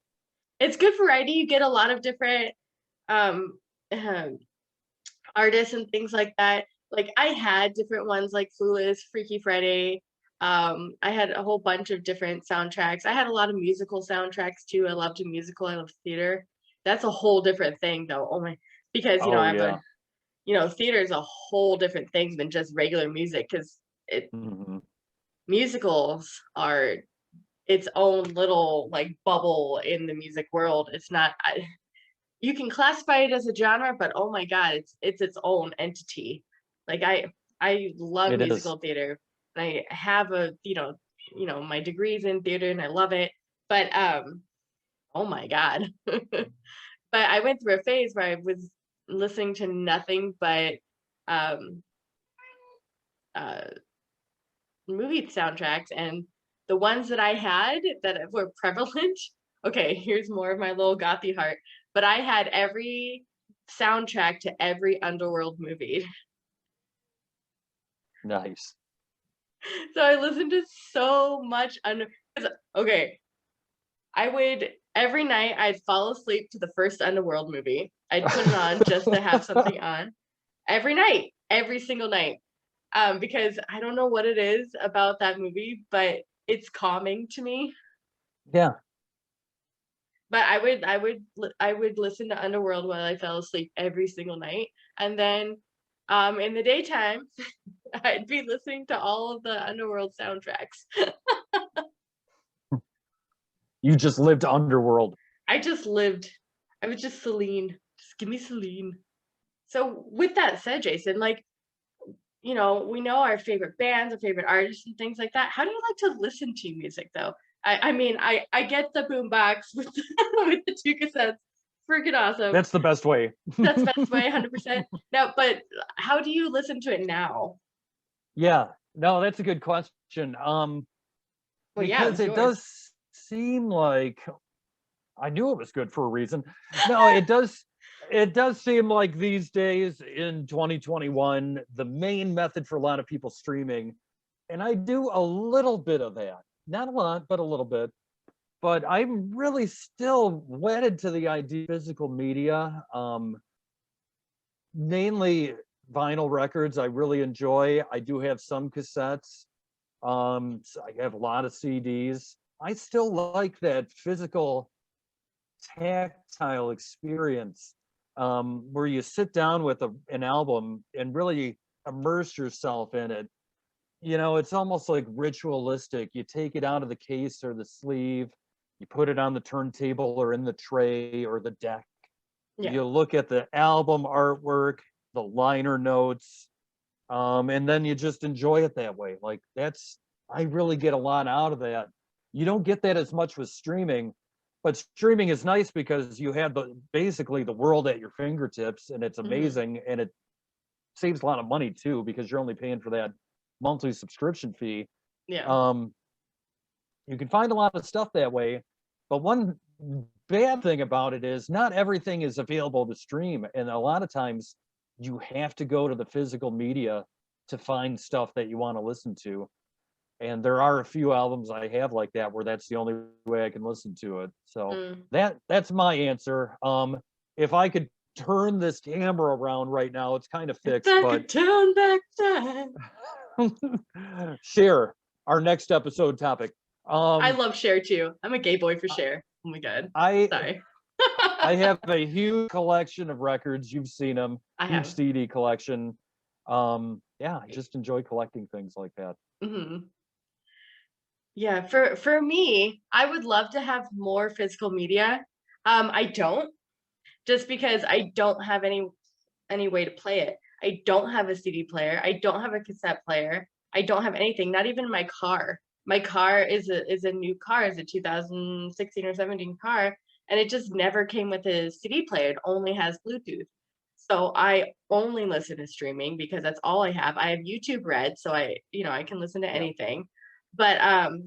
It's good variety. You get a lot of different um, um, artists and things like that. Like I had different ones like Clueless, Freaky Friday. I had a whole bunch of different soundtracks. I had a lot of musical soundtracks too. I loved a musical. I loved theater. That's a whole different thing though. Oh my, because Oh, I have a yeah. theater is a whole different thing than just regular music because it Mhm. musicals are its own little like bubble in the music world. It's not you can classify it as a genre, but oh my god, it's its own entity. Like I love It is. musical theater. And I have a my degrees in theater and I love it. But oh my god. But I went through a phase where I was listening to nothing but um uh movie soundtracks, and the ones that I had that were prevalent. Okay, here's more of my little gothy heart. But I had every soundtrack to every Underworld movie. Nice. So I listened to so much okay, I would every night I'd fall asleep to the first Underworld movie. I'd put it on just to have something on every night, every single night. Because I don't know what it is about that movie, but it's calming to me. Yeah. But I would listen to Underworld while I fell asleep every single night, and then in the daytime I'd be listening to all of the Underworld soundtracks. You just lived Underworld. I just lived. I was just Celine. Just give me Celine. So with that said, Jason, like we know our favorite bands, our favorite artists, and things like that. How do you like to listen to music, though? I mean, I get the boombox with with the two cassettes, freaking awesome. That's the best way. That's the best way, 100%. Now, but how do you listen to it now? Yeah. No, that's a good question. Well, yeah, it Because was it yours. does seem like I knew it was good for a reason. No, it does seem like these days in 2021, the main method for a lot of people streaming, and I do a little bit of that. Not a lot, but a little bit. But I'm really still wedded to the idea of physical media. Mainly vinyl records I really enjoy. I do have some cassettes. So I have a lot of CDs. I still like that physical tactile experience, where you sit down with an album and really immerse yourself in it. it's almost like ritualistic. You take it out of the case or the sleeve, you put it on the turntable or in the tray or the deck. Yeah. You look at the album artwork, the liner notes, and then you just enjoy it that way. Like I really get a lot out of that. You don't get that as much with streaming, but streaming is nice because you have basically the world at your fingertips, and it's Mhm. amazing, and it saves a lot of money too because you're only paying for that monthly subscription fee. Yeah. Um, you can find a lot of stuff that way, but one bad thing about it is not everything is available to stream, and a lot of times you have to go to the physical media to find stuff that you want to listen to. And there are a few albums I have like that where that's the only way I can listen to it. So Mm. that's my answer. If I could turn this camera around right now, it's kind of If fixed, I but could turn back time. Cher, our next episode topic. I Um, love Cher too. I'm a gay boy for Cher. Oh my god. I Sorry. I have a huge collection of records. You've seen them, I huge have. CD collection. Yeah, I just enjoy collecting things like that. Hmm. Yeah, for me, I would love to have more physical media. I don't, just because I don't have any way to play it. I don't have a CD player. I don't have a cassette player. I don't have anything, not even my car. My car is a new car, is a 2016 or 17 car, and it just never came with a CD player. It only has Bluetooth. So I only listen to streaming because that's all I have. I have YouTube Red, so I can listen to Yeah. anything. But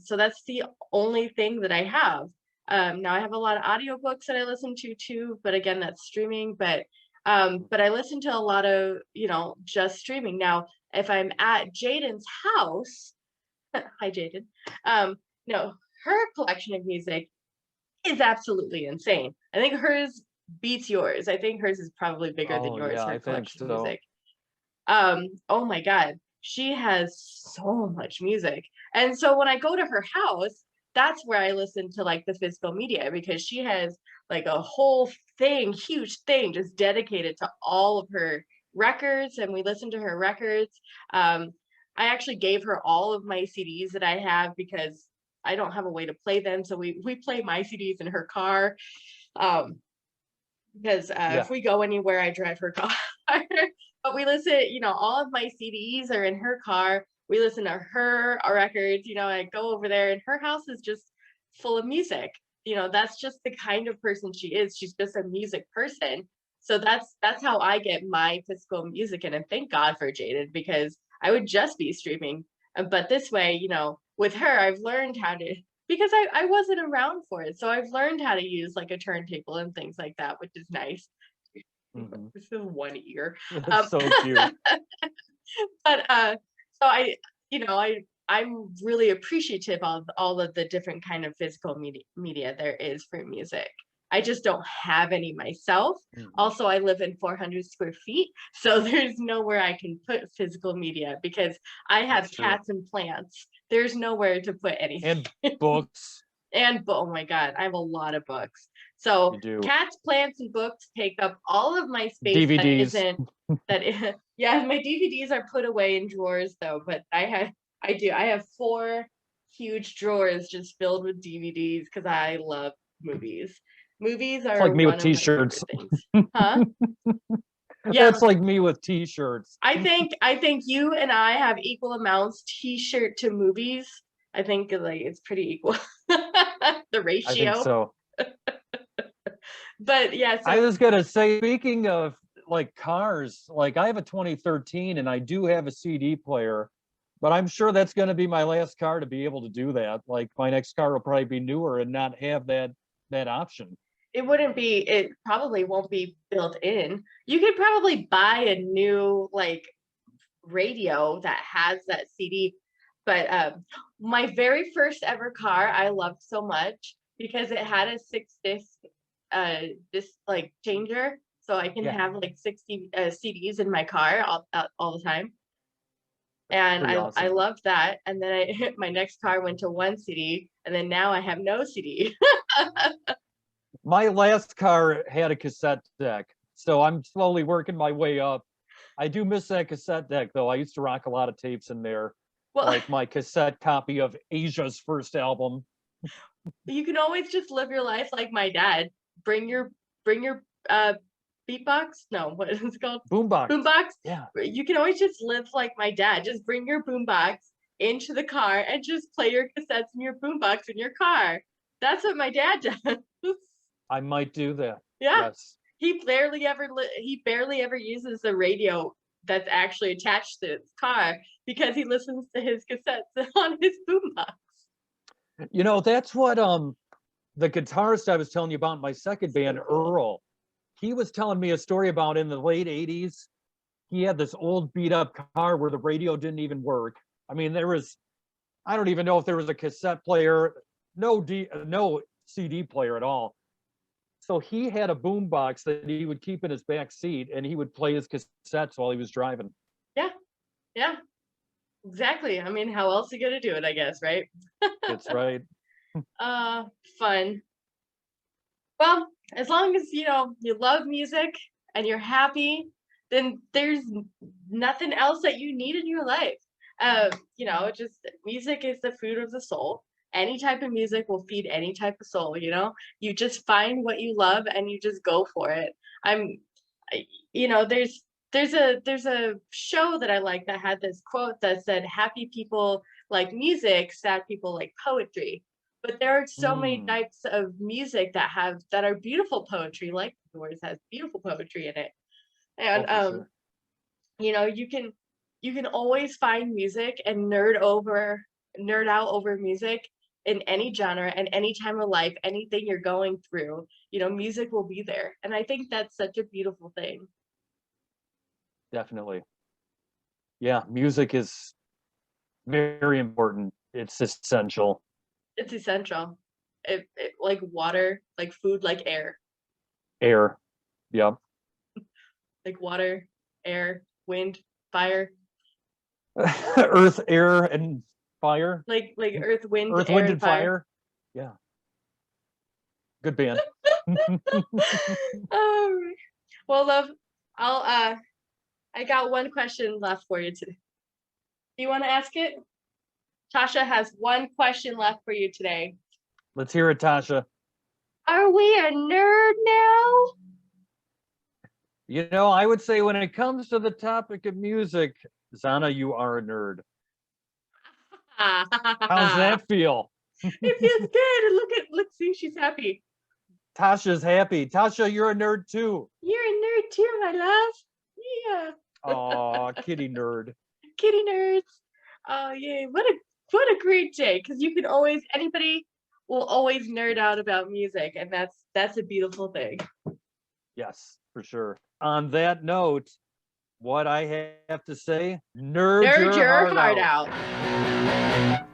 so that's the only thing that I have. Now I have a lot of audiobooks that I listen to too, but again, that's streaming. But I listen to a lot of, just streaming. Now, if I'm at Jaden's house, hi Jaden, um, no, her collection of music is absolutely insane. I think hers beats yours. I think hers is probably bigger than Oh yours, yeah, her I think collection of so. music. Oh my God, she has so much music. And so when I go to her house, that's where I listen to like the physical media because she has like a whole thing, huge thing just dedicated to all of her records and we listen to her records. Um, I actually gave her all of my CDs that I have because I don't have a way to play them. So we play my CDs in her car. Um, because if Yeah. we go anywhere, I drive her car. But we listen, all of my CDs are in her car. We listen to her records. I go over there, and her house is just full of music. That's just the kind of person she is. She's just a music person. So that's how I get my physical music, and thank God for Jaden because I would just be streaming. But this way, with her, I've learned how to because I wasn't around for it. So I've learned how to use like a turntable and things like that, which is nice. Hmm. This is one ear. That's Um, so cute. but so I'm really appreciative of all of the different kind of physical media there is for music. I just don't have any myself. Mhm. Also, I live in 400 square feet, so there's nowhere I can put physical media because I That's have true. cats and plants. There's nowhere to put anything. And books, Oh my God, I have a lot of books. So you do. cats, plants, and books take up all of my space that DVDs. isn't yeah, my DVDs are put away in drawers though, but I have four huge drawers just filled with DVDs because I love movies. Movies It's like are me with one of my t-shirts. favorite things. Huh? Yeah, That's like me with t-shirts. I think you and I have equal amounts t-shirt to movies. I think like it's pretty equal. The I think ratio. so. But yeah, I so was gonna say, speaking of like cars, like I have a 2013 and I do have a CD player, but I'm sure that's gonna be my last car to be able to do that. Like my next car will probably be newer and not have that option. it probably won't be built in. You could probably buy a new like radio that has that CD. But my very first ever car I loved so much because it had a disc like changer. So I can Yeah, have like 60 CDs in my car all the time. that's And pretty I awesome. loved that. And then my next car went to one CD, and then now I have no CD. My last car had a cassette deck, so I'm slowly working my way up. I do miss that cassette deck though. I used to rock a lot of tapes in there. Well, like my cassette copy of Asia's first album. you can always just live your life like my dad. Bring your beatbox. No, what is it called? Boombox. Boombox. Yeah. You can always just live like my dad. Just bring your boombox into the car and just play your cassettes in your boombox in your car. That's what my dad does. I might do that. Yeah. Yes. He barely ever uses the radio that's actually attached to his car because he listens to his cassettes on his boombox. You know, that's what the guitarist I was telling you about in my second band, Earl, he was telling me a story about in the late 80s. He had this old beat up car where the radio didn't even work. I mean, I don't even know if there was a cassette player, no CD player at all. So he had a boombox that he would keep in his back seat and he would play his cassettes while he was driving. Yeah. Yeah. Exactly. I mean, how else are you gonna do it, I guess, right? That's right. Fun. Well, as long as you love music and you're happy, then there's nothing else that you need in your life. Just music is the food of the soul. Any type of music will feed any type of soul, You just find what you love and you just go for it. I'm I- there's a show that I like that had this quote that said happy people like music, sad people like poetry. But there are so many types of music that are beautiful poetry, like yours has beautiful poetry in it. And Oh, for sure. you can always find music and nerd out over music in any genre and any time of life, anything you're going through, music will be there. And I think that's such a beautiful thing. Definitely. Yeah, music is very important. It's essential. It's essential. It like water, like food, like air. Air. Yep. Like water, air, wind, fire. Earth, air, and fire. Like earth, wind, Earth, air, wind, and and fire. fire. Yeah. Good band. Well, love, I got one question left for you today. Do you want to ask it? Tasha has one question left for you today. Let's hear it, Tasha. Are we a nerd now? You know, I would say when it comes to the topic of music, Zana, you are a nerd. How's that feel? It feels good. Look, see, she's happy. Tasha's happy. Tasha, you're a nerd too. You're a nerd too, my love. Yeah. Aw, kitty nerd. Kitty nerds. Oh yay. What a great day. Because anybody will always nerd out about music, and that's a beautiful thing. Yes, for sure. On that note, what I have to say, nerd Nerd your heart heart out. out.